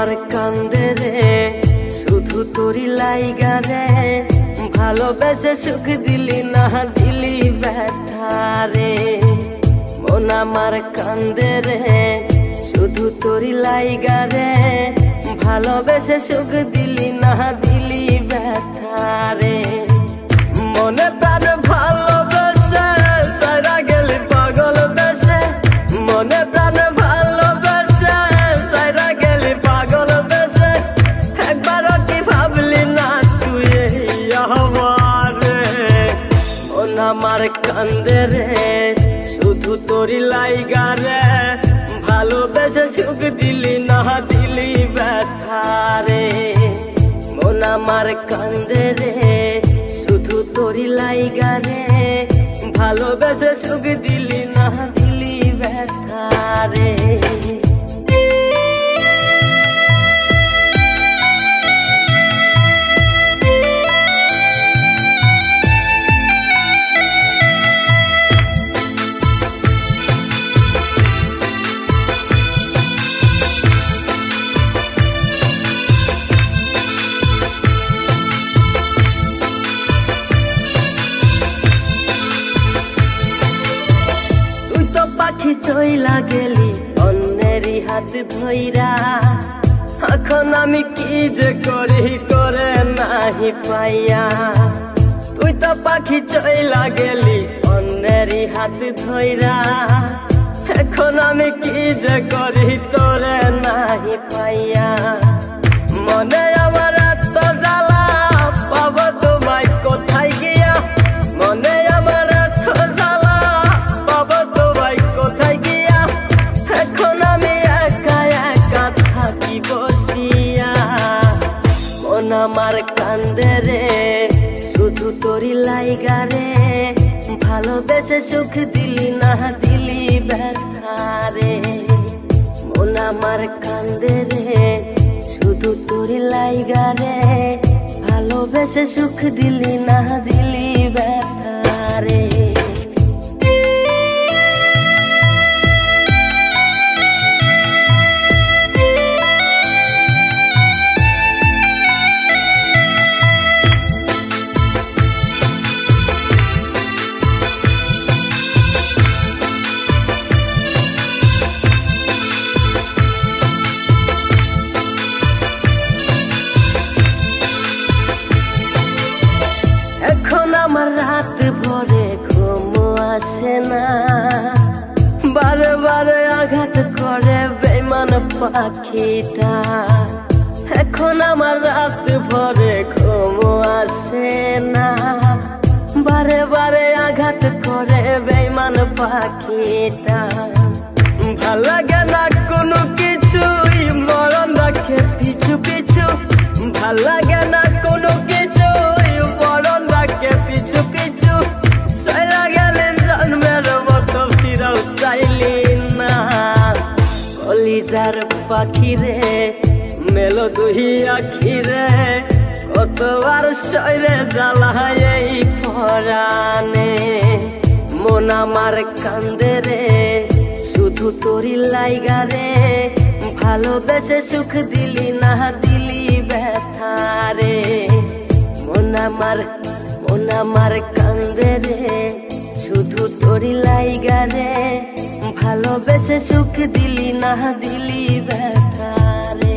আমার কান্দে রে শুধু তোরি লাইগা রে, ভালোবেসে সুখ দিলি না দিলি ব্যথা রে। মন আমার কান্দে রে শুধু তোরি লাইগা রে, ভালোবেসে সুখ দিলি না দিলি ব্যথা রে। মনে প্রাণ ভালোবেসে সারা গেলি পাগল বেশে, মনে প্রাণ ভালোবেসে সারা গেলি পাগল বেশে, একবারও কি ভাবলি না তুই আমারে। মন আমার কান্দে রে শুধু তোরি লাইগা রে, ভালোবেসে সুখ দিলি না দিলি ব্যথা রে। মন আমার কান্দে রে শুধু তোরি লাইগা রে, ভালোবেসে সুখ দিলি না দিলি ব্যথা রে। পাখি চইলা গেলি অন্যেরই হাত ধইরা, এখন আমি কি যে করি করে নাহি পাইয়া। তুই তো পাখি চইলা গেলি অন্যেরই হাত ধইরা, এখন আমি কি যে করি তোরে নাহি পাইয়া। মনে আমার এত জ্বালা পাবো তোমায় কোথায় গিয়া, মনে আমার এত জ্বালা পাবো তোমায় কোথায় গিয়া, এখন আমি একা একা থাকি বসিয়া। মন আমার কান্দে রে শুধু তোরি লাইগা রে, ভালোবেসে সুখ দিলি না দিলি ব্যথা রে। মন আমার কান্দে রে শুধু তোরি লাইগা রে, ভালোবেসে সুখ দিলি না দিলি ব্যথা রে। আমার রাত ভরে ঘুম আসে না, বারে বারে আঘাত করে বেঈমান পাখিটা। এখন আমার রাত ভরে ঘুম আসে না, বারে বারে আঘাত করে বেঈমান পাখিটা। ভাল লাগে না কোনো কিছুই মরণ রাখে পিছু পিছু, ভাল লাগে না কোনো কিছুই মরণ রাখে পিছু পিছু। সারা গেলে জন্মের মতো ফিরাও চাইলি না, কলিজার পাখি রে মেলো দুই আখি রে, কতবার সইরে জ্বালায় এই পরাণে। মন আমার কান্দে রে শুধু তোরি লাইগা রে, ভালোবেসে সুখ দিলি না দিলি ব্যথা রে। মন আমার কান্দে রে শুধু তোরি লাইগা রে, ভালোবেসে সুখ দিলি না দিলি ব্যথা রে।